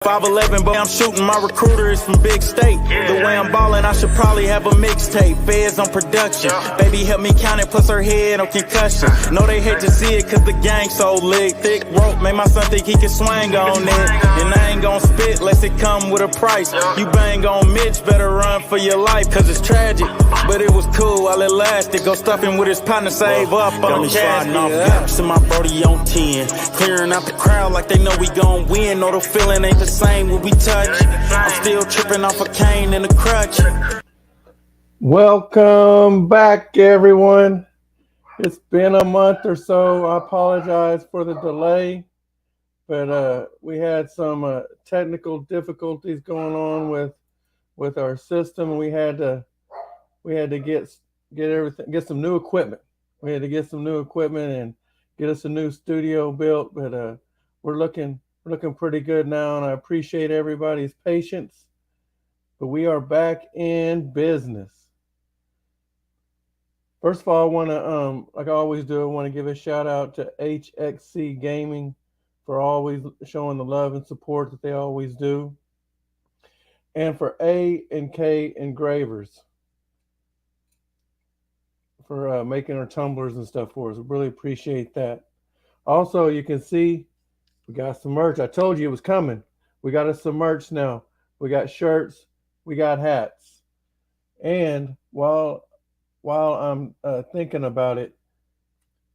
5'11", but I'm shooting. My recruiter is from big state. The way I'm balling, I should probably have a mixtape. Feds on production. Baby help me count it, plus her head on concussion. Know they hate to see it, cause the gang so lit. Thick rope, made my son think he can swing on it. And I ain't gon' spit, less it come with a price. You bang on Mitch, better run for your life, cause it's tragic. But it was cool while it lasted. Go stuff him with his partner, save up on the sliding off gaps, and my brody on 10. Clearing out the crowd like they know we gon' win. Know the feeling ain't the same when we touch. I'm still tripping off a cane and a crutch. Welcome back, everyone. It's been a month or so. I apologize for the delay, but we had some technical difficulties going on with our system. We had to get some new equipment. We had to get some new equipment and get us a new studio built, but we're looking pretty good now, and I appreciate everybody's patience. But we are back in business. First of all, I want to, like I always do, I want to give a shout out to HXC Gaming for always showing the love and support that they always do, and for A&K Engravers for making our tumblers and stuff for us. We really appreciate that. Also, you can see we got some merch. I told you it was coming. We got us some merch now. We got shirts. We got hats. And while I'm thinking about it,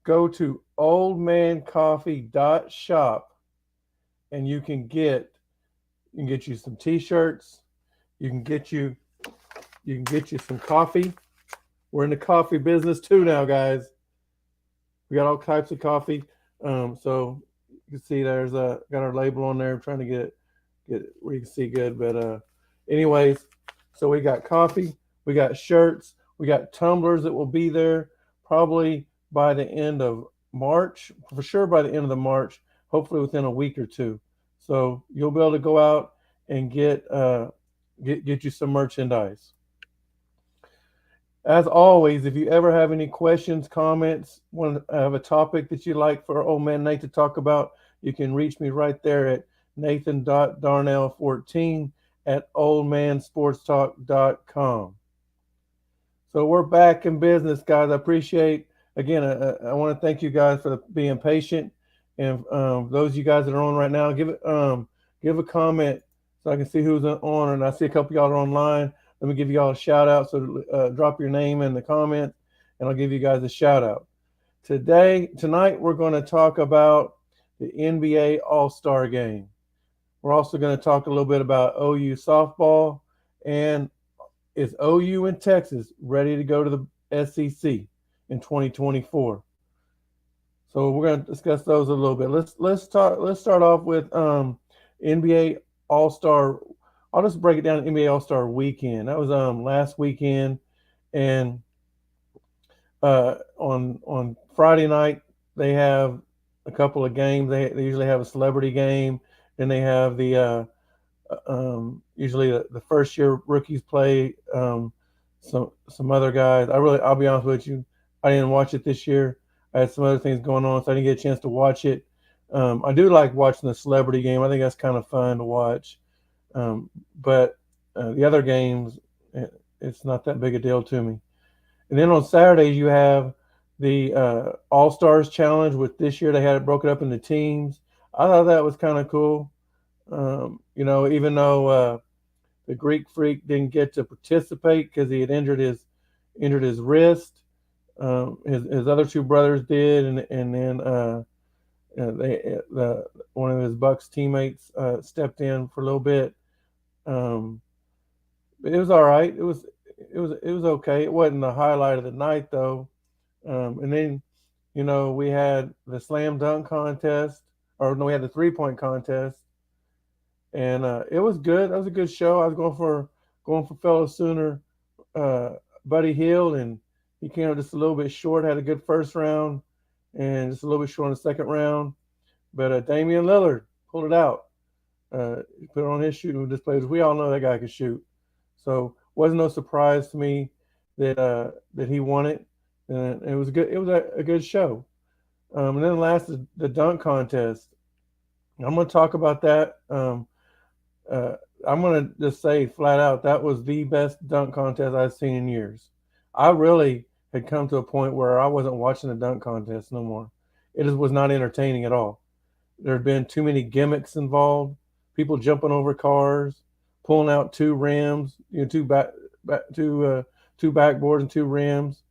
go to oldmancoffee.shop and you can get you some t-shirts. You can get you some coffee. We're in the coffee business too now, guys. We got all types of coffee. So you can see there's got our label on there. I'm trying to get it where you can see good. But anyways, so we got coffee, we got shirts, we got tumblers that will be there probably by the end of March, for sure by the end of the March, hopefully within a week or two. So you'll be able to go out and get you some merchandise. As always, if you ever have any questions, comments, want to have a topic that you'd like for old man Nate to talk about, you can reach me right there at nathan.darnell14@oldmansportstalk.com. So we're back in business, guys. I appreciate, again, I want to thank you guys for being patient. And those of you guys that are on right now, give a comment so I can see who's on. And I see a couple of y'all are online. Let me give you all a shout out. So drop your name in the comments and I'll give you guys a shout out. Tonight, we're going to talk about the NBA All-Star Game. We're also going to talk a little bit about OU softball, and is OU in Texas ready to go to the SEC in 2024? So we're going to discuss those a little bit. Let's start off with NBA All-Star. I'll just break it down to NBA All-Star Weekend. That was last weekend, and on Friday night they have a couple of games. They usually have a celebrity game, and they have the usually the first year rookies play some other guys. I'll be honest with you, I didn't watch it this year. I had some other things going on, so I didn't get a chance to watch it. I do like watching the celebrity game. I think that's kind of fun to watch. But the other games, it's not that big a deal to me. And then on Saturdays, you have the All-Stars Challenge, with this year they had it broken up into teams. I thought that was kind of cool. Even though the Greek Freak didn't get to participate because he had injured his wrist, his other two brothers did, and then one of his Bucks teammates stepped in for a little bit. But it was all right. It was okay. It wasn't the highlight of the night though. And then we had the slam dunk contest, we had the 3-point contest, and it was good. That was a good show. I was going for fellow Sooner Buddy Hield, and he came up just a little bit short. Had a good first round, and just a little bit short in the second round. But Damian Lillard pulled it out. He put on his shooting display. We all know that guy could shoot, so wasn't no surprise to me that he won it. And it was good. It was a good show. And then last, the dunk contest. I'm going to talk about that. I'm gonna just say flat out that was the best dunk contest I've seen in years. I really had come to a point where I wasn't watching the dunk contest no more. It just was not entertaining at all. There had been too many gimmicks involved. People jumping over cars, pulling out two rims, two backboards and two rims,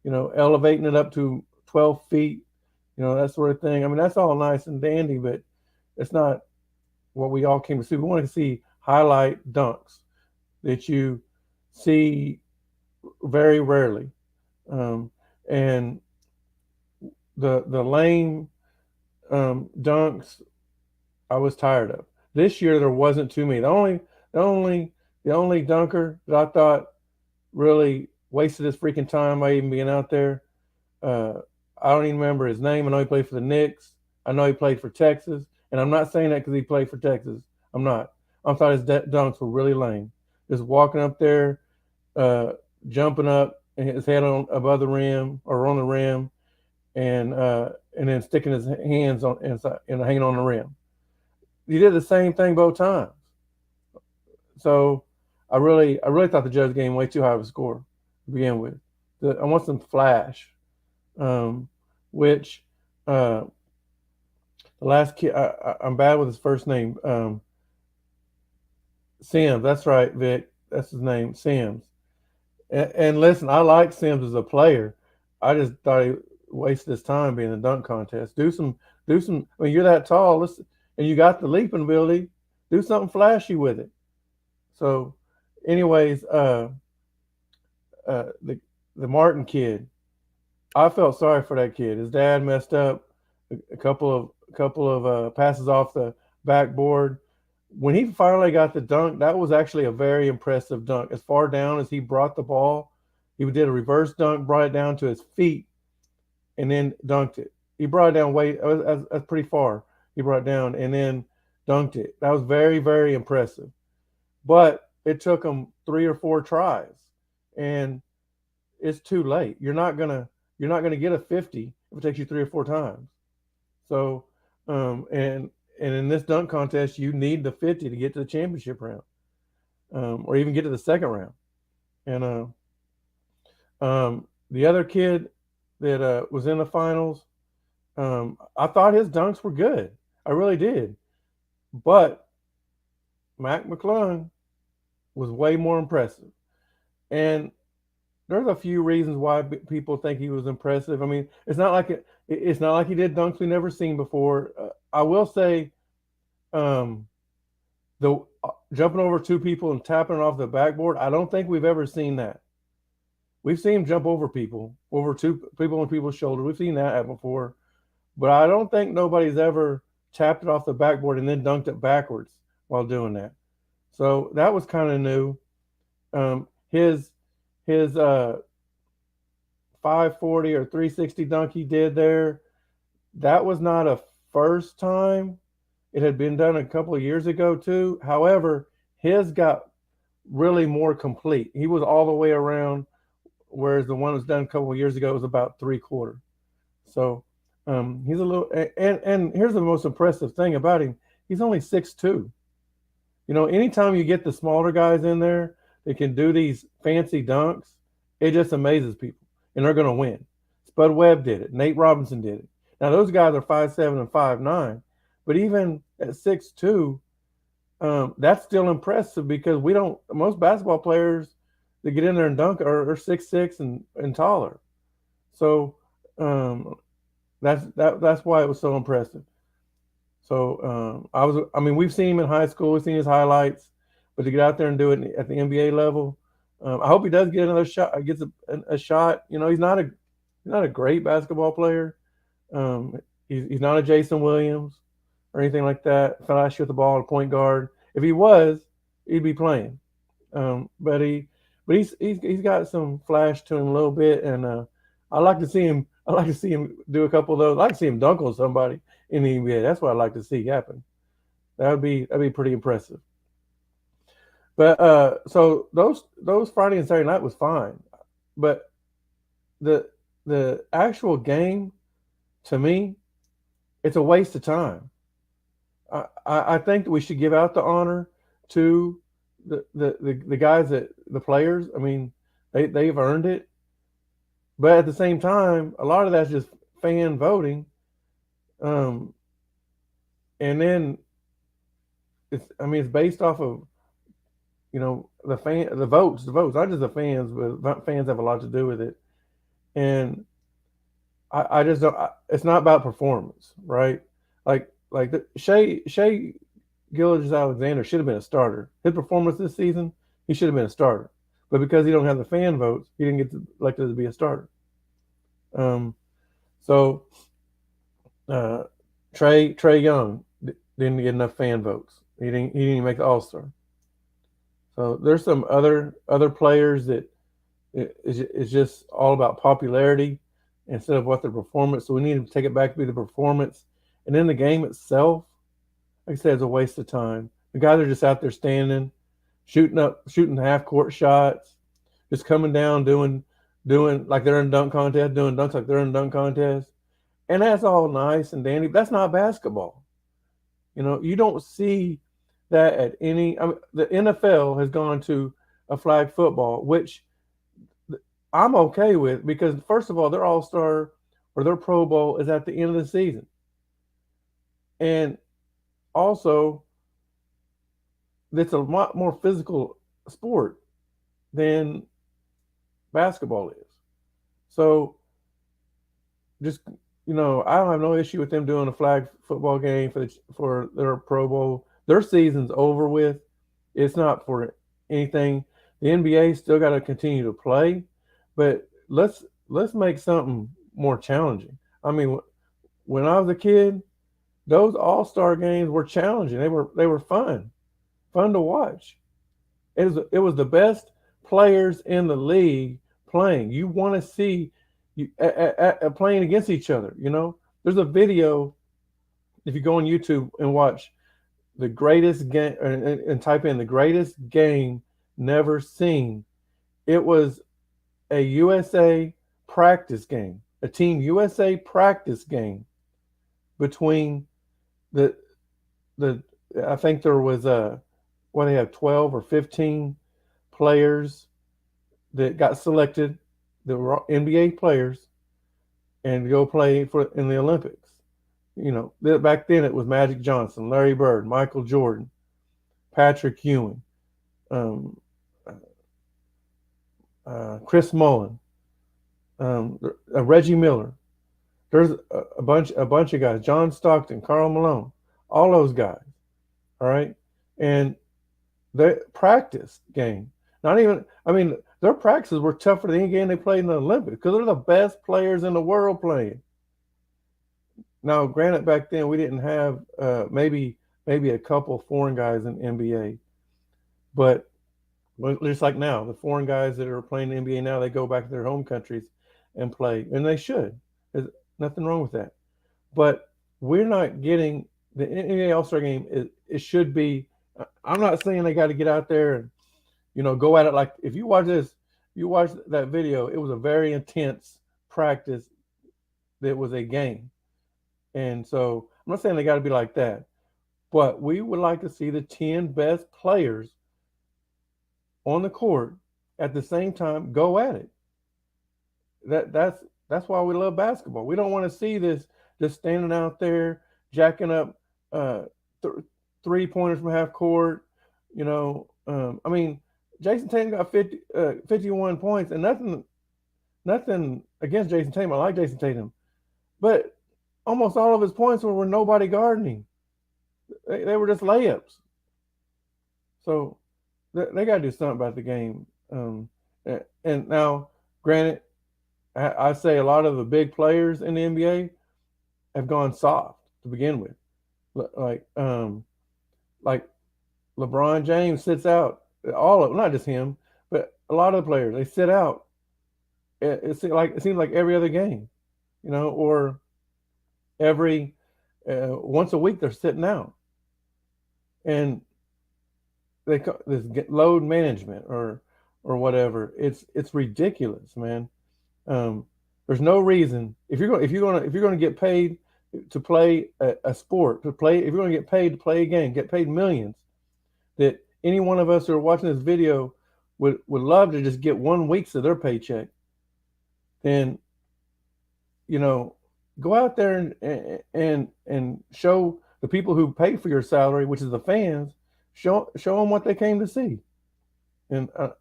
elevating it up to 12 feet, that sort of thing. I mean, that's all nice and dandy, but it's not what we all came to see. We want to see highlight dunks that you see very rarely, and the lame dunks I was tired of. This year there wasn't too many. The only dunker that I thought really wasted his freaking time by even being out there. I don't even remember his name. I know he played for the Knicks. I know he played for Texas. And I'm not saying that because he played for Texas. I'm not. I thought his dunks were really lame. Just walking up there, jumping up, and his head above the rim or on the rim, and then sticking his hands on inside and hanging on the rim. He did the same thing both times. So I really thought the judge gave him way too high of a score to begin with. I want some flash, which the last kid, I'm bad with his first name. Sims, that's right, Vic. That's his name, Sims. And listen, I like Sims as a player. I just thought he wasted his time being in a dunk contest. Do some. I mean, you're that tall, and you got the leaping ability. Do something flashy with it. So, anyways, the Martin kid, I felt sorry for that kid. His dad messed up a couple of passes off the backboard. When he finally got the dunk, that was actually a very impressive dunk. As far down as he brought the ball, he did a reverse dunk, brought it down to his feet, and then dunked it. He brought it down that's pretty far. He brought it down and then dunked it. That was very, very impressive. But it took him 3 or 4 tries, and it's too late. You're not gonna get a 50 if it takes you 3 or 4 times. So, and in this dunk contest, you need the 50 to get to the championship round, or even get to the second round. And the other kid that was in the finals, I thought his dunks were good. I really did. But Mac McClung was way more impressive. And there's a few reasons why people think he was impressive. I mean, it's not like he did dunks we never seen before. I will say, the jumping over 2 people and tapping it off the backboard, I don't think we've ever seen that. We've seen him jump over 2 people on people's shoulders. We've seen that before, but I don't think nobody's ever tapped it off the backboard and then dunked it backwards while doing that. So that was kind of new. His 540 or 360 dunk he did there, that was not a first time. It had been done a couple of years ago too. However, his got really more complete. He was all the way around, whereas the one that was done a couple of years ago was about 3/4. So he's a little, and here's the most impressive thing about him. He's only 6'2". Anytime you get the smaller guys in there that can do these fancy dunks, it just amazes people, and they're going to win. Spud Webb did it. Nate Robinson did it. Now, those guys are 5'7" and 5'9", but even at 6'2", that's still impressive because most basketball players that get in there and dunk are 6'6" and taller. So that's why it was so impressive. So we've seen him in high school, we've seen his highlights, but to get out there and do it at the NBA level, I hope he does get another shot. Gets a shot. He's not a great basketball player. He's not a Jason Williams or anything like that. Flash with the ball, a point guard. If he was, he'd be playing. But he's got some flash to him a little bit, and I like to see him. I like to see him do a couple of those. I like to see him dunk on somebody in the NBA. That's what I'd like to see happen. That'd be pretty impressive. But so those Friday and Saturday night was fine, but the actual game, to me, it's a waste of time. I think that we should give out the honor to the guys that the players, I mean, they've earned it, but at the same time, a lot of that's just fan voting, um, and then it's based off of the votes, not just the fans, but fans have a lot to do with it, and I just don't. It's not about performance, right? Shea Gilgeous Alexander should have been a starter. His performance this season, he should have been a starter. But because he don't have the fan votes, he didn't get elected to be a starter. So Trey Young didn't get enough fan votes. He didn't even make the All-Star. So there's some other players that it's just all about popularity instead of what their performance. So we need to take it back to be the performance. And then the game itself, like I said, it's a waste of time. The guys are just out there standing, shooting half court shots, just coming down, doing like they're in a dunk contest, doing dunks like they're in a dunk contest. And that's all nice and dandy. But that's not basketball. You don't see that at any. I mean, the NFL has gone to a flag football, which I'm okay with because first of all, their All-Star or their Pro Bowl is at the end of the season, and also it's a lot more physical sport than basketball is. So just I don't have no issue with them doing a flag football game for their Pro Bowl. Their season's over with. It's not for anything. The NBA still got to continue to play, but let's make something more challenging. I mean, when I was a kid, those All-Star games were challenging. They were fun to watch. It was the best players in the league playing. You want to see playing against each other. There's a video if you go on YouTube and watch the greatest game and type in the greatest game never seen. It was a USA practice game, a Team USA practice game between the I think there was they have 12 or 15 players that got selected that were NBA players and go play in the Olympics. Back then it was Magic Johnson, Larry Bird, Michael Jordan, Patrick Ewing, Chris Mullin, Reggie Miller. There's a bunch of guys, John Stockton, Karl Malone, all those guys. All right, and the practice game. Their practices were tougher than any game they played in the Olympics because they're the best players in the world playing. Now, granted, back then we didn't have maybe a couple foreign guys in the NBA, but just like now, the foreign guys that are playing the NBA now, they go back to their home countries and play, and they should. There's nothing wrong with that. But we're not getting the NBA All-Star game. It should be. I'm not saying they got to get out there and go at it like if you watch that video, it was a very intense practice. That was a game. And so I'm not saying they got to be like that, but we would like to see the 10 best players on the court at the same time go at it. That's why we love basketball. We don't want to see this just standing out there jacking up 3-pointers from half court. Jason Tatum got 51 points, and nothing against Jason Tatum. I like Jason Tatum, but almost all of his points were nobody guarding. They were just layups. So they got to do something about the game. And now, granted, I say a lot of the big players in the NBA have gone soft to begin with. Like LeBron James sits out. Not just him, but a lot of the players, they sit out. It seems like every other game, or every once a week they're sitting out, and they call this load management or whatever. It's ridiculous, man. There's no reason if you're going to get paid to play a sport, if you're going to get paid to play a game, get paid millions, that any one of us who are watching this video would love to just get 1 week's of their paycheck, then, go out there and show the people who pay for your salary, which is the fans, show them what they came to see. And, and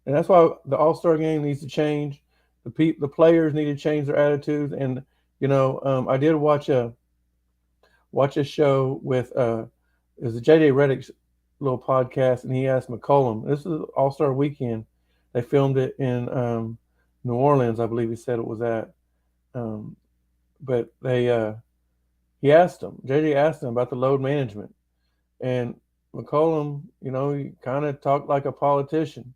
that's why the All-Star game needs to change. The players need to change their attitudes. And, I did watch a show with, it was a JJ Redick's little podcast, and he asked McCollum, this is All-Star weekend. They filmed it in New Orleans, I believe he said it was at. But he asked him, JJ asked him about the load management. And McCollum, he kind of talked like a politician.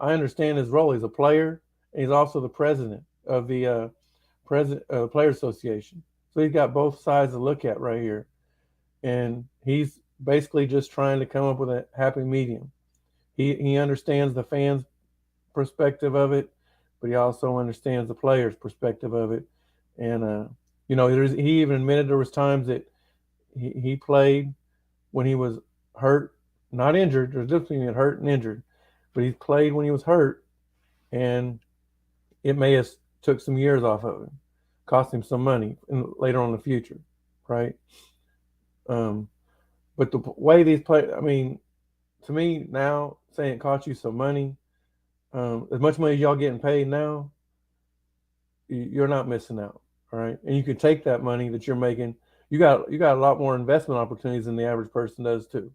I understand his role. He's a player, and he's also the president of the Players Association. So he's got both sides to look at right here. And he's basically just trying to come up with a happy medium. He understands the fans' perspective of it, but he also understands the players' perspective of it. And, he even admitted there was times that he played when he was hurt, not injured. There's a difference between hurt and injured. But he played when he was hurt, and it may have took some years off of him, cost him some money later on in the future, right? But the way these players, to me now, saying it cost you some money, as much money as y'all getting paid now, you're not missing out, all right? And you can take that money that you're making. You got a lot more investment opportunities than the average person does too.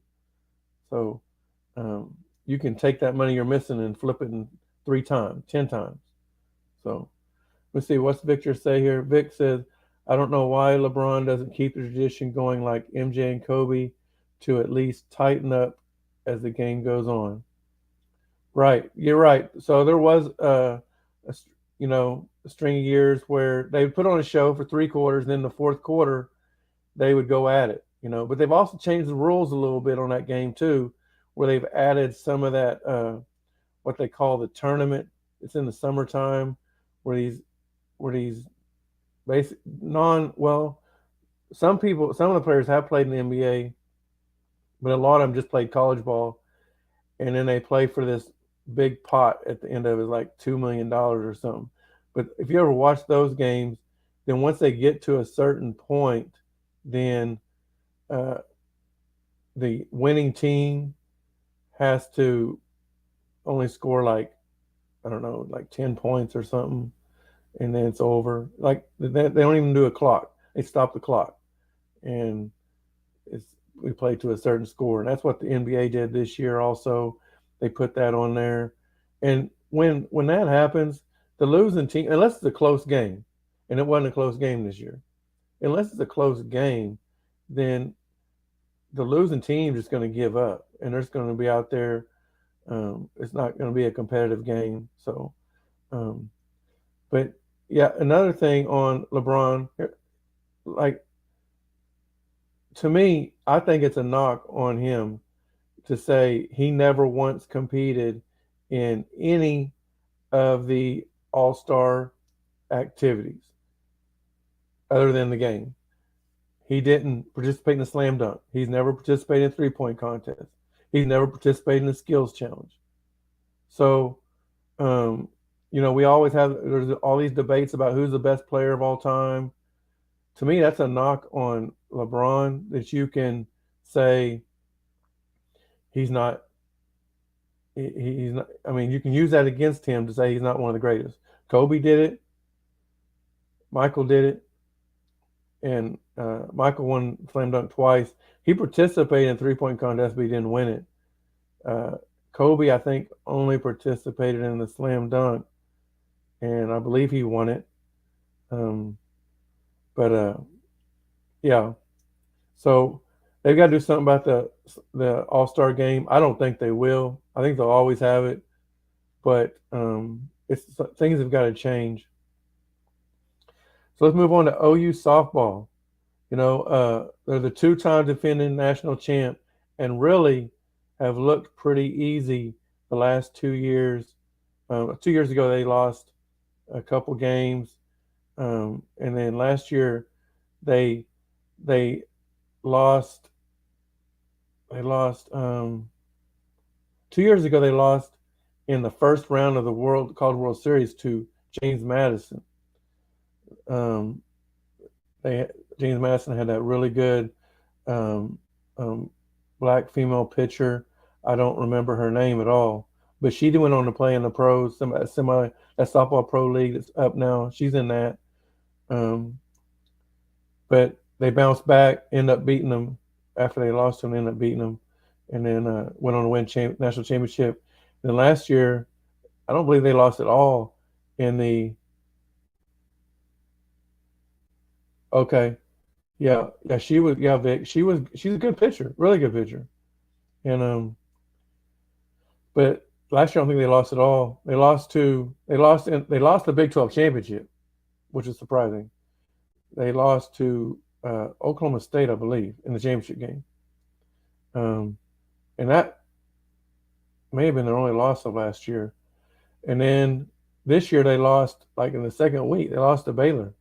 So you can take that money you're missing and flip it in 3 times, 10 times. So let's see, what's Victor say here? Vic says, I don't know why LeBron doesn't keep the tradition going like MJ and Kobe to at least tighten up as the game goes on. Right, you're right. So there was a string of years where they would put on a show for 3 quarters, and then the 4th quarter they would go at it, But they've also changed the rules a little bit on that game too, where they've added some of that what they call the tournament. It's in the summertime where these basic some of the players have played in the NBA, but a lot of them just played college ball, and then they play for this big pot at the end of it, like $2 million or something. But if you ever watch those games, then once they get to a certain point, then the winning team has to only score like 10 points or something, and then it's over. Like they don't even do a clock. They stop the clock, and we play to a certain score. And that's what the NBA did this year also. They put that on there. And when that happens, the losing team, unless it's a close game, and it wasn't a close game this year, unless it's a close game, then the losing team is just going to give up, and they're just going to be out there. It's not going to be a competitive game. So, but yeah, another thing on LeBron, like, to me, I think it's a knock on him to say he never once competed in any of the All-Star activities other than the game. He didn't participate in the slam dunk. He's never participated in three-point contest. He's never participated in the skills challenge. So, we always there's all these debates about who's the best player of all time. To me, that's a knock on LeBron, that you can say he's not. He's not. You can use that against him to say he's not one of the greatest. Kobe did it. Michael did it. And Michael won slam dunk twice. He participated in three-point contest, but he didn't win it. Kobe, I think, only participated in the slam dunk, and I believe he won it. Yeah. So they've got to do something about the All-Star game. I don't think they will. I think they'll always have it, but things have got to change. So let's move on to OU softball. They're the 2-time defending national champ and really have looked pretty easy the last 2 years. 2 years ago, they lost a couple games. And then last year, they lost 2 years ago they lost in the first round of the College World Series to James Madison. Um, James Madison had that really good um, um, black female pitcher. I don't remember her name at all, but she went on to play in the pros, that softball pro league that's up now. She's in that. Um, but they bounced back, end up beating them after they lost them, end up beating them, and then went on to win national championship. And then last year, I don't believe they lost at all in the. Okay, yeah, she was, yeah, Vic. She's a good pitcher, really good pitcher, and but last year I don't think they lost at all. They lost the Big 12 championship, which is surprising. They lost to Oklahoma State, I believe, in the championship game. And that may have been their only loss of last year. And then this year they lost, like in the second week, they lost to Baylor.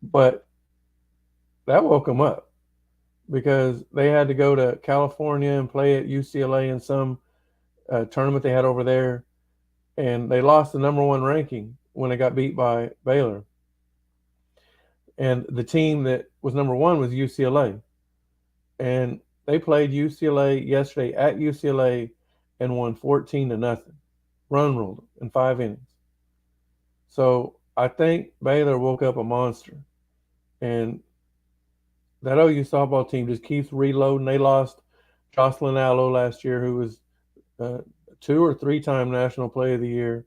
But that woke them up because they had to go to California and play at UCLA in some tournament they had over there. And they lost the #1 ranking when they got beat by Baylor. And the team that was #1 was UCLA. And they played UCLA yesterday at UCLA and won 14-0. Run ruled them in 5 innings. So I think Baylor woke up a monster. And that OU softball team just keeps reloading. They lost Jocelyn Allo last year, who was 2 or 3-time National Player of the Year.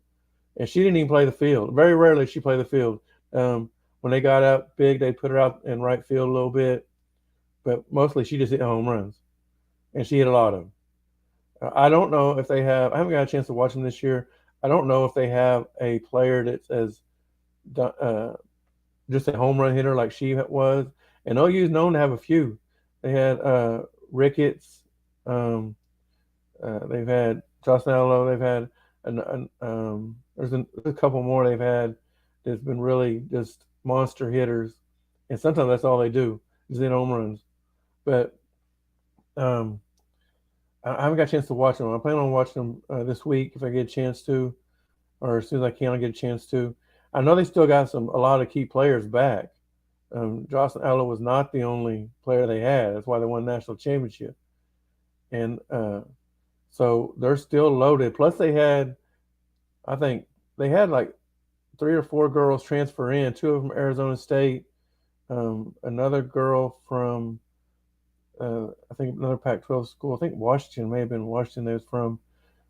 And she didn't even play the field. Very rarely she played the field. When they got up big, they put her out in right field a little bit. But mostly she just hit home runs. And she hit a lot of them. I don't know if they have – I haven't got a chance to watch them this year. I don't know if they have a player that's as just a home run hitter like she was. And OU is known to have a few. They had Ricketts. They've had Jocelyn Allo. They've had there's a couple more they've had that's been really just monster hitters. And sometimes that's all they do is hit home runs. But I haven't got a chance to watch them. I plan on watching them this week if I get a chance to, or as soon as I can, I'll get a chance to. I know they still got a lot of key players back. Jocelyn Allo was not the only player they had. That's why they won national championship. And so they're still loaded. Plus I think they had like 3 or 4 girls transfer in, 2 of them from Arizona State, another girl from I think another Pac-12 school. I think Washington may have been Washington they was from.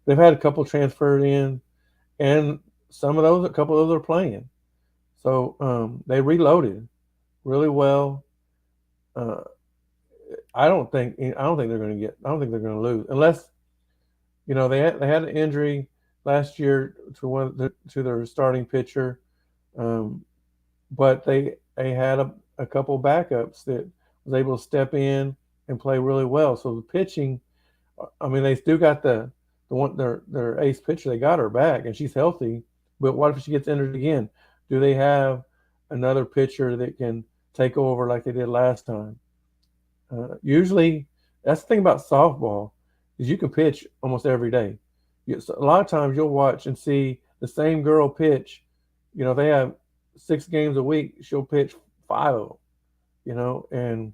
They've had a couple transferred in, and a couple of those are playing. So they reloaded really well. I don't think they're going to lose unless they had an injury last year to their starting pitcher, but they had a couple backups that was able to step in and play really well. So the pitching, I mean, they still got their ace pitcher. They got her back, and she's healthy. But what if she gets injured again? Do they have another pitcher that can take over like they did last time? Usually, that's the thing about softball is you can pitch almost every day. A lot of times you'll watch and see the same girl pitch. They have 6 games a week. She'll pitch 5 of them. And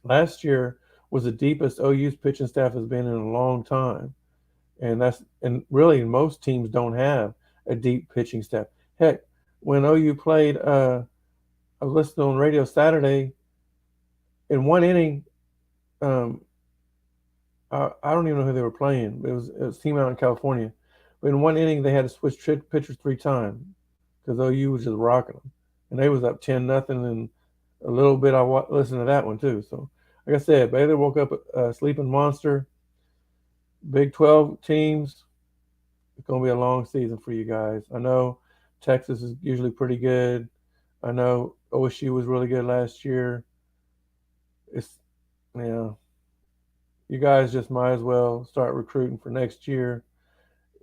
last year was the deepest OU's pitching staff has been in a long time. And really most teams don't have a deep pitching staff. Heck, when OU played, I was listening on radio Saturday, in 1 inning, I don't even know who they were playing. It was a team out in California. But in 1 inning, they had to switch pitchers 3 times because OU was just rocking them. And they was up 10-0, and a little bit I listened to that one too. So, like I said, Baylor woke up a sleeping monster. Big 12 teams, it's going to be a long season for you guys. I know Texas is usually pretty good. I know OSU was really good last year. You guys just might as well start recruiting for next year.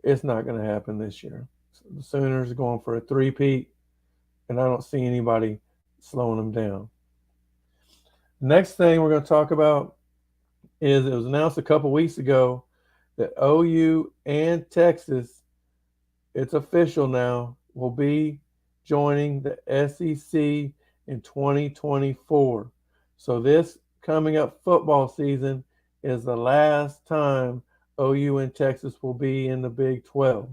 It's not going to happen this year. The Sooners are going for a 3-peat, and I don't see anybody slowing them down. Next thing we're going to talk about is it was announced a couple weeks ago that OU and Texas, it's official now, will be joining the SEC in 2024. So this coming up football season is the last time OU and Texas will be in the Big 12.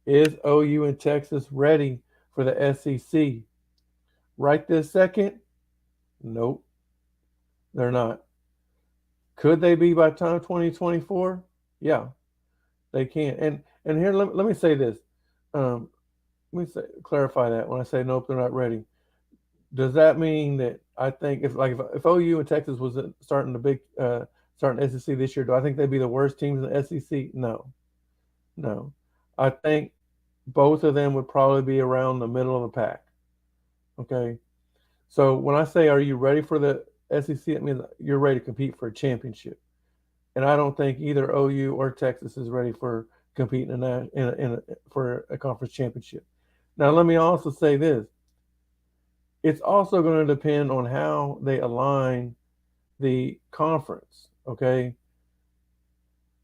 Is OU and Texas ready for the SEC? Right this second? Nope, they're not. Could they be by time 2024? Yeah, they can. And here, let me say this. Um, clarify that when I say nope, they're not ready. Does that mean that I think if OU and Texas was starting the big starting SEC this year, do I think they'd be the worst teams in the SEC? No, no. I think both of them would probably be around the middle of the pack. Okay, so when I say are you ready for the SEC, it means you're ready to compete for a championship. And I don't think either OU or Texas is ready for competing for a conference championship. Now, let me also say this: it's also going to depend on how they align the conference. Okay,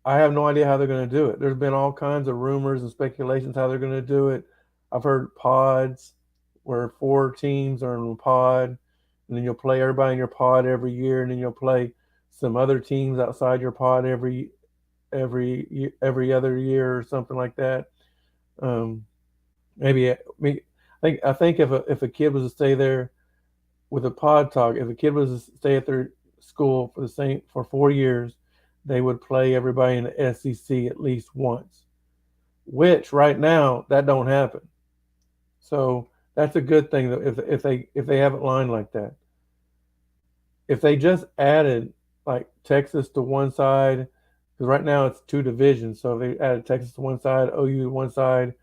I have no idea how they're going to do it. There's been all kinds of rumors and speculations how they're going to do it. I've heard pods where 4 teams are in a pod, and then you'll play everybody in your pod every year, and then you'll play some other teams outside your pod every other year or something like that. Um, maybe I think if a kid was to stay there with a pod talk, if a kid was to stay at their school for 4 years, they would play everybody in the SEC at least once. Which right now that don't happen. So that's a good thing if they have it lined like that. If they just added like Texas to one side, because right now it's 2 divisions. So if they added Texas to one side, OU to one side,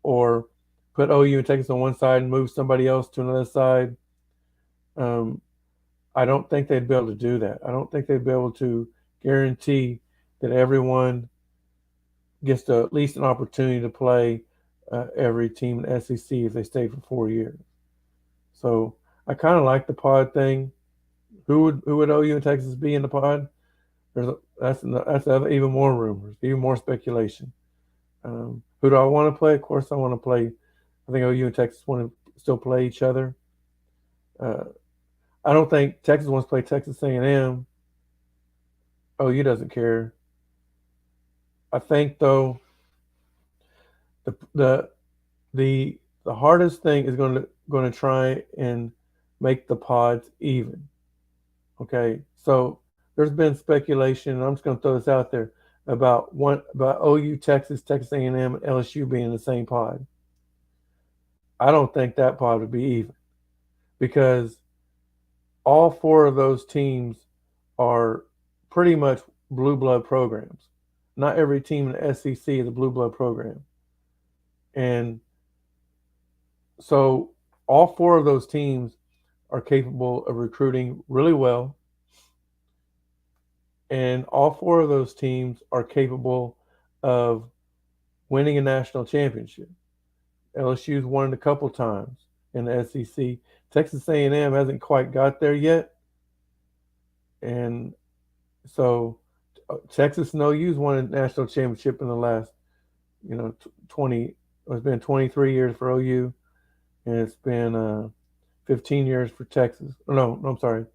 or put OU and Texas on one side and move somebody else to another side, I don't think they'd be able to do that. I don't think they'd be able to guarantee that everyone gets to at least an opportunity to play every team in the SEC if they stay for 4 years. So I kind of like the pod thing. Who would OU and Texas be in the pod? That's even more rumors, even more speculation. Who do I want to play? Of course, I want to play. I think OU and Texas want to still play each other. I don't think Texas wants to play Texas A&M. OU doesn't care. I think though the hardest thing is going to try and make the pods even. Okay, so there's been speculation, and I'm just going to throw this out there about OU, Texas, Texas A&M, and LSU being in the same pod. I don't think that pod would be even because all 4 of those teams are pretty much blue blood programs. Not every team in the SEC is a blue blood program. And so all 4 of those teams are capable of recruiting really well. And all 4 of those teams are capable of winning a national championship. LSU's won it a couple times in the SEC. Texas A&M hasn't quite got there yet. And so Texas and OU's won a national championship in the last, 20, it's been 23 years for OU, and it's been 15 years for Texas. No, I'm sorry.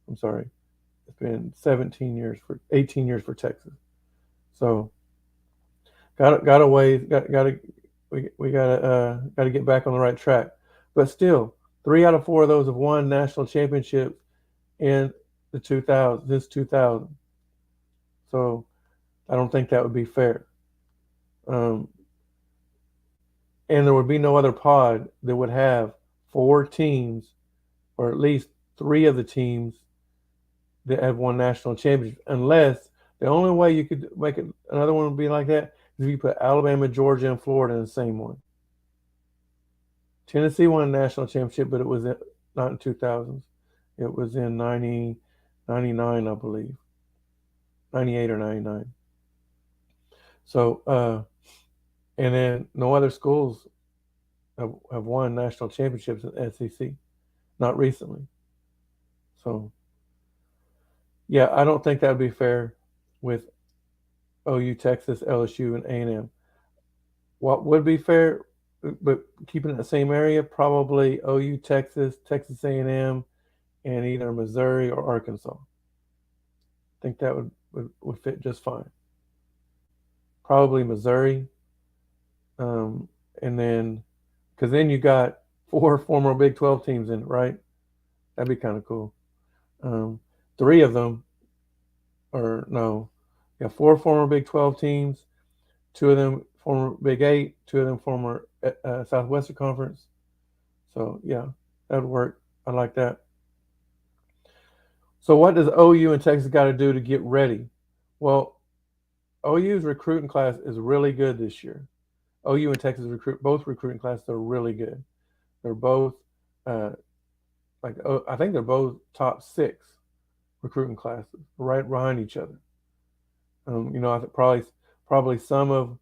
It's been 18 years for Texas. So we gotta get back on the right track. But still, 3 out of 4 of those have won national championships in the 2000s, since 2000. So I don't think that would be fair. And there would be no other pod that would have 4 teams, or at least 3 of the teams that have won national championships, unless the only way you could make it another one would be like that is if you put Alabama, Georgia, and Florida in the same one. Tennessee won a national championship, but it was not in 2000s. It was in 99, I believe. 98 or 99. So, and then no other schools have won national championships in the SEC, not recently. So, yeah, I don't think that would be fair with OU, Texas, LSU, and A&M. What would be fair, but keeping in the same area, probably OU, Texas, Texas A&M, and either Missouri or Arkansas. I think that would fit just fine. Probably Missouri, and then because then you got 4 former Big 12 teams in it, right? That'd be kind of cool. 3 of them, or no, yeah, 4 former Big 12 teams, 2 of them former Big 8, 2 of them former Southwestern Conference. So yeah, that would work. I like that. So what does OU and Texas got to do to get ready? Well, OU's recruiting class is really good this year. OU and Texas both recruiting classes are really good. They're both I think they're both top 6 recruiting classes, right behind each other. I think probably some of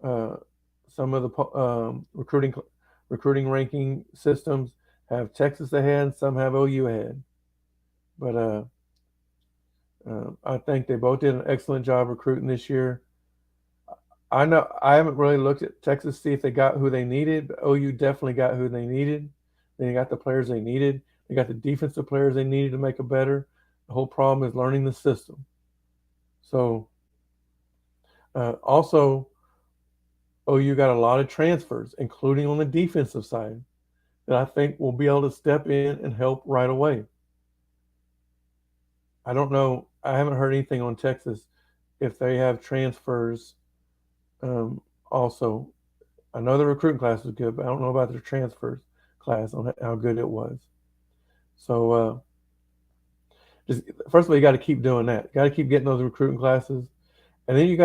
the recruiting ranking systems have Texas ahead, some have OU ahead. But I think they both did an excellent job recruiting this year. I know I haven't really looked at Texas to see if they got who they needed, but OU definitely got who they needed. They got the players they needed. They got the defensive players they needed to make it better. The whole problem is learning the system. So also, OU got a lot of transfers, including on the defensive side, that I think will be able to step in and help right away. I don't know. I haven't heard anything on Texas if they have transfers. Also, I know the recruiting class was good, but I don't know about their transfers class on how good it was. So, just first of all, you got to keep doing that. You got to keep getting those recruiting classes, and then you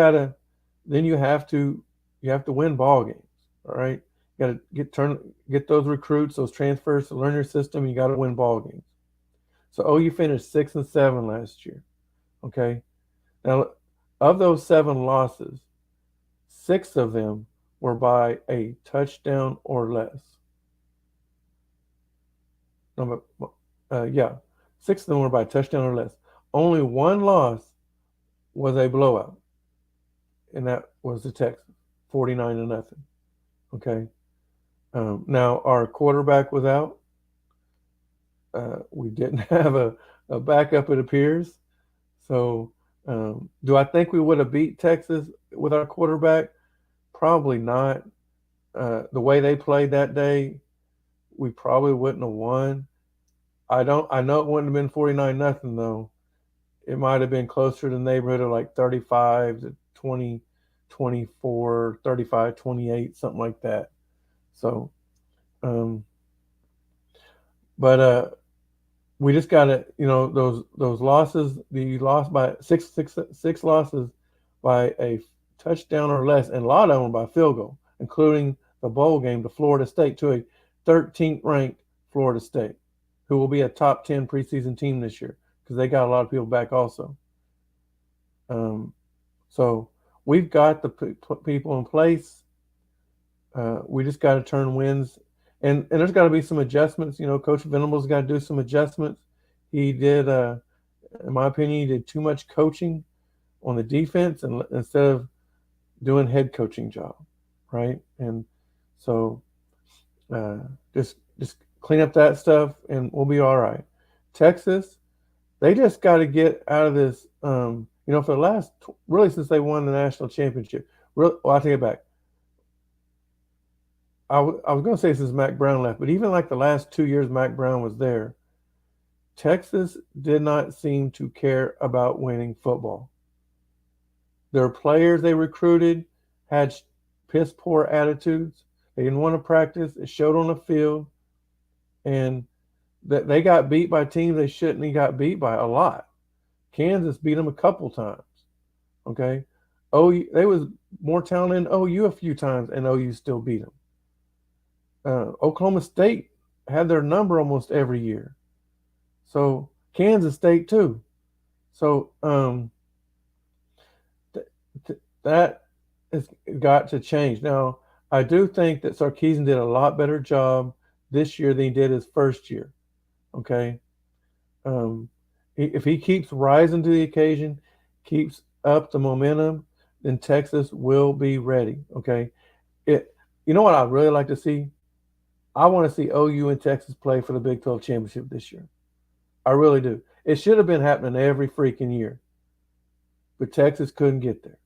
have to win ball games. All right, you got to get those recruits, those transfers to learn your system. You got to win ball games. So OU finished 6 and 7 last year. Okay, now of those 7 losses, 6 of them were by a touchdown or less. No, yeah, 6 of them were by a touchdown or less. Only 1 loss was a blowout, and that was the Texans, 49-0. Okay. Now our quarterback was out. We didn't have a backup, it appears. So, do I think we would have beat Texas with our quarterback? Probably not. The way they played that day, we probably wouldn't have won. I know it wouldn't have been 49-0 though. It might have been closer to the neighborhood of like 35 to 20, 24, 35, 28, something like that. So, but we just got to, those losses. You lost by six losses by a touchdown or less, and a lot of them by field goal, including the bowl game to Florida State, to a 13th ranked Florida State, who will be a top 10 preseason team this year because they got a lot of people back also. So we've got the people in place. We just got to turn wins. And there's got to be some adjustments. Coach Venables got to do some adjustments. He did, in my opinion, he did too much coaching on the defense and instead of doing head coaching job, right? And so just clean up that stuff and we'll be all right. Texas, they just got to get out of this. For the last, really since they won the national championship. I take it back. I was going to say since Mac Brown left, but even like the last 2 years Mac Brown was there, Texas did not seem to care about winning football. Their players they recruited had piss poor attitudes. They didn't want to practice. It showed on the field. And that they got beat by teams they shouldn't have got beat by a lot. Kansas beat them a couple times. Okay. They was more talented than OU a few times, and OU still beat them. Oklahoma State had their number almost every year. So Kansas State too. So that has got to change. Now, I do think that Sarkisian did a lot better job this year than he did his first year. Okay. If he keeps rising to the occasion, keeps up the momentum, then Texas will be ready. Okay. You know what I'd really like to see? I want to see OU and Texas play for the Big 12 championship this year. I really do. It should have been happening every freaking year, but Texas couldn't get there.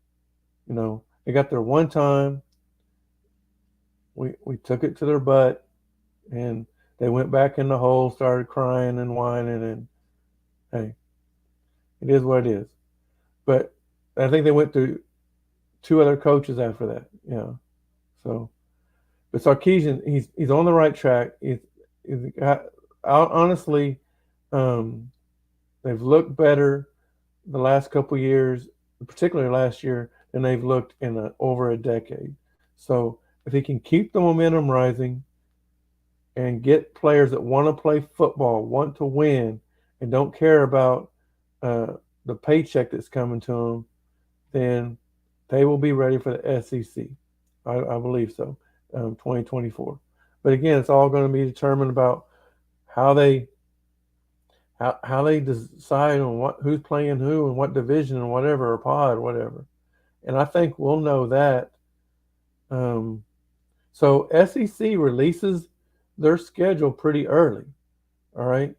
You know, they got there one time. We took it to their butt, and they went back in the hole, started crying and whining, and hey, it is what it is. But I think they went through 2 other coaches after that. Yeah. So, but Sarkisian, he's on the right track. Honestly, they've looked better the last couple of years, particularly last year, than they've looked in over a decade. So if he can keep the momentum rising and get players that want to play football, want to win, and don't care about the paycheck that's coming to them, then they will be ready for the SEC. I believe so, 2024. But again, it's all going to be determined about how they decide on who's playing who and what division and whatever, or pod, whatever. And I think we'll know that. So SEC releases their schedule pretty early. All right.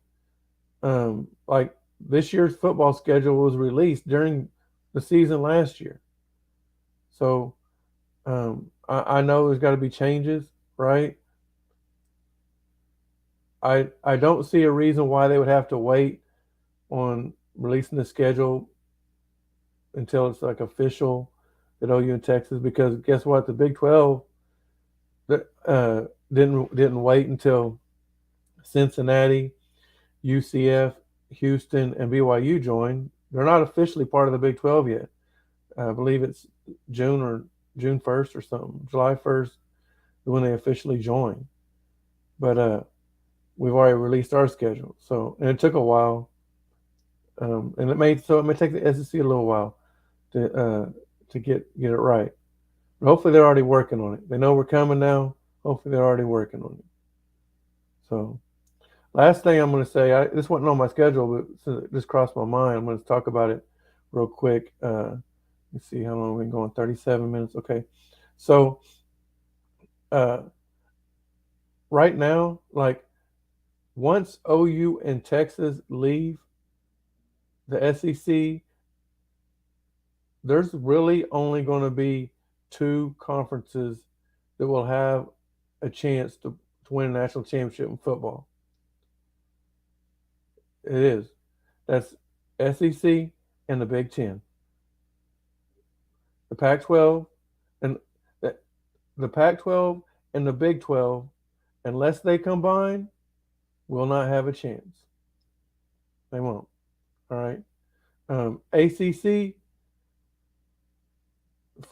Like this year's football schedule was released during the season last year. So I know there's got to be changes, right? I don't see a reason why they would have to wait on releasing the schedule until it's like official at OU and Texas, because guess what? The Big 12 didn't wait until Cincinnati, UCF, Houston, and BYU joined. They're not officially part of the Big 12 yet. I believe it's June 1st or something, July 1st, when they officially join. But we've already released our schedule. So, and it took a while, and it may take the SEC a little while to get it right. But hopefully they're already working on it. They know we're coming now. Hopefully they're already working on it. So, last thing I'm going to say, this wasn't on my schedule, but since it just crossed my mind, I'm going to talk about it real quick. Let's see how long we've been going. 37 minutes. Okay. So, right now, like, once OU and Texas leave the SEC, there's really only going to be 2 conferences that will have a chance to win a national championship in football. It is. That's SEC and the Big Ten. The Pac-12 and the Pac-12 and the Big 12, unless they combine, will not have a chance. They won't. All right. ACC.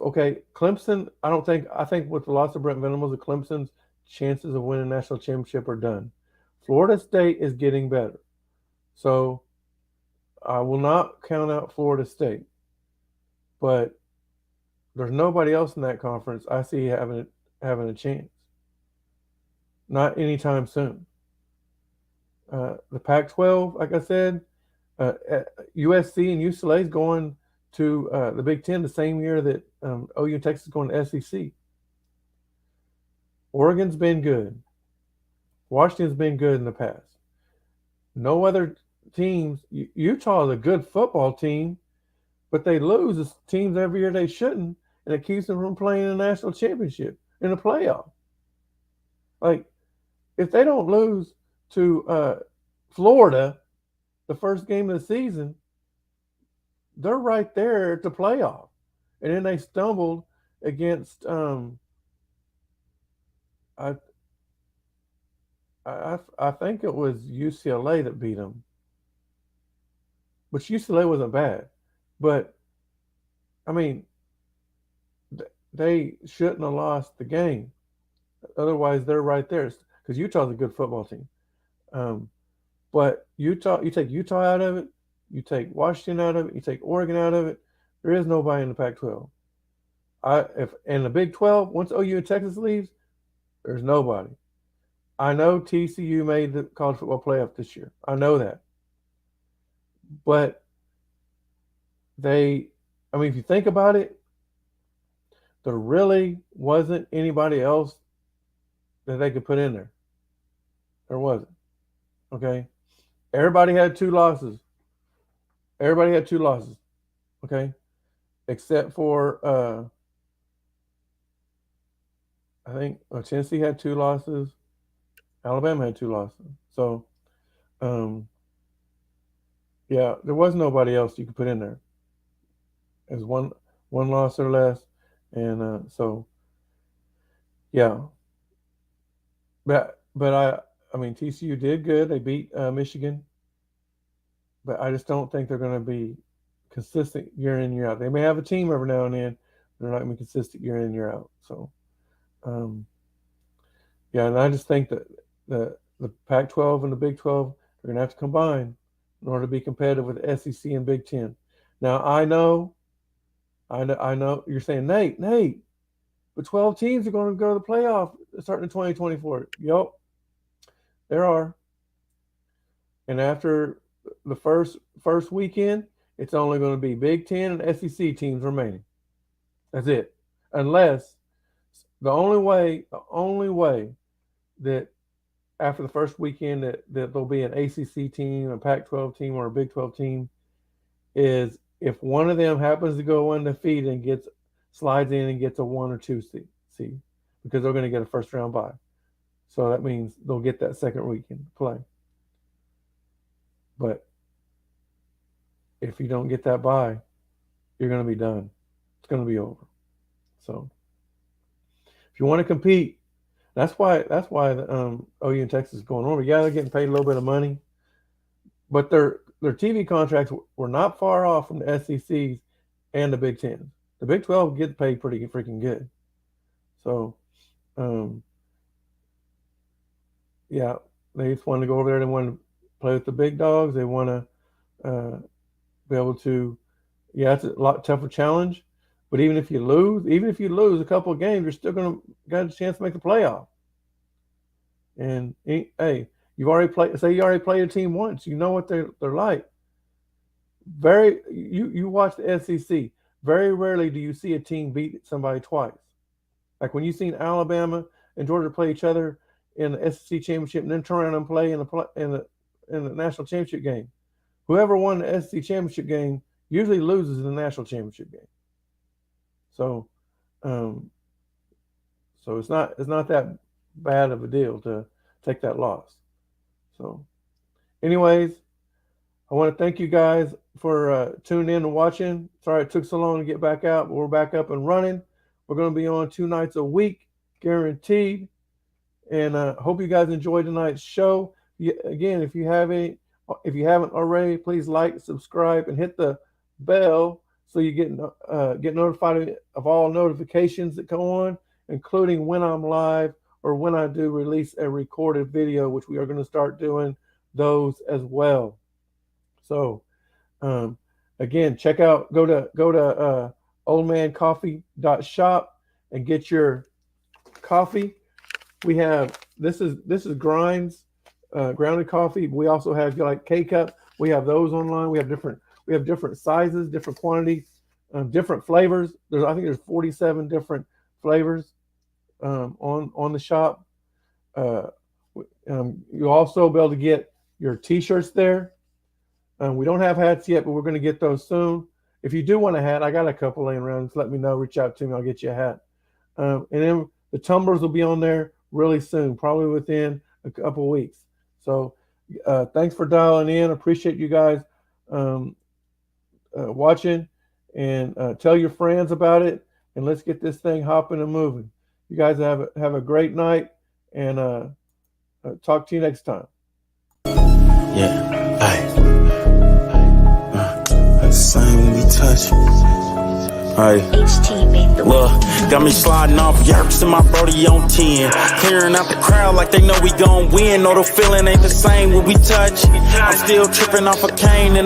Okay, Clemson. I think with the loss of Brent Venables, the Clemson's chances of winning a national championship are done. Florida State is getting better, so I will not count out Florida State. But there's nobody else in that conference I see having a chance. Not anytime soon. The Pac-12, like I said, USC and UCLA is going to the Big Ten the same year that OU and Texas is going to SEC. Oregon's been good. Washington's been good in the past. No other teams. Utah is a good football team, but they lose teams every year they shouldn't, and it keeps them from playing a national championship in the playoff. Like, if they don't lose to Florida the first game of the season, they're right there at the playoff. And then they stumbled against I think it was UCLA that beat them. Which UCLA wasn't bad. But, I mean, they shouldn't have lost the game. Otherwise, they're right there. Because Utah's a good football team. But Utah, you take Utah out of it, you take Washington out of it, you take Oregon out of it, there is nobody in the Pac-12. In the Big 12, once OU and Texas leaves, there's nobody. I know TCU made the college football playoff this year. I know that. But if you think about it, there really wasn't anybody else that they could put in there. There wasn't. Okay. Everybody had 2 losses. Everybody had 2 losses. Okay. Except for I think Tennessee had 2 losses. Alabama had 2 losses. So yeah, there was nobody else you could put in there. It was one loss or less. And so yeah. But I mean, TCU did good. They beat Michigan. But I just don't think they're going to be consistent year in, year out. They may have a team every now and then. They're not going to be consistent year in, year out. So, yeah, and I just think that the Pac-12 and the Big 12 are going to have to combine in order to be competitive with the SEC and Big 10. Now, I know you're saying, Nate, but 12 teams are going to go to the playoff starting in 2024. Yep, there are. And after the first weekend, it's only going to be Big 10 and SEC teams remaining. That's it. Unless the only way that after the first weekend that there'll be an ACC team, a Pac-12 team, or a Big 12 team is if one of them happens to go undefeated and slides in and gets a 1 or 2 seed, because they're going to get a first round bye. So that means they'll get that second weekend play. But if you don't get that bye, you're going to be done. It's going to be over. So if you want to compete, that's why the OU and Texas is going over. Yeah, they're getting paid a little bit of money, but their TV contracts were not far off from the SEC's and the Big 10. The Big 12 gets paid pretty freaking good. So, yeah, they just want to go over there. They want to play with the big dogs. They want to be able to, yeah, it's a lot tougher challenge. But even if you lose a couple of games, you're still got a chance to make the playoff. And hey, you already played a team once. You know what they're like. You watch the SEC. Very rarely do you see a team beat somebody twice. Like when you've seen Alabama and Georgia play each other in the SEC championship and then turn around and play in the national championship game. Whoever won the SEC championship game usually loses in the national championship game. So, so it's not that bad of a deal to take that loss. So, anyways, I want to thank you guys for tuning in and watching. Sorry it took so long to get back out, but we're back up and running. We're going to be on 2 nights a week, guaranteed. And hope you guys enjoyed tonight's show. Again, if you haven't already, please like, subscribe, and hit the bell so you get notified of all notifications that come on, including when I'm live or when I do release a recorded video, which we are going to start doing those as well. So, again, go to oldmancoffee.shop and get your coffee. We have this is grinds, grounded coffee. We also have, if you like K-Cup, we have those online. We have different sizes, different quantities, different flavors. I think there's 47 different flavors on the shop. You'll also be able to get your T-shirts there. We don't have hats yet, but we're going to get those soon. If you do want a hat, I got a couple laying around. Just let me know. Reach out to me. I'll get you a hat. And then the Tumblrs will be on there really soon, probably within a couple of weeks. So thanks for dialing in. Appreciate you guys watching, and tell your friends about it, and let's get this thing hopping and moving. You guys have a great night, and talk to you next time. Yeah, same when we touch. Look, got me sliding off yerks and my brody on 10. Clearing out the crowd like they know we gon' win. No, the feeling ain't the same when we touch. I'm still tripping off a cane in the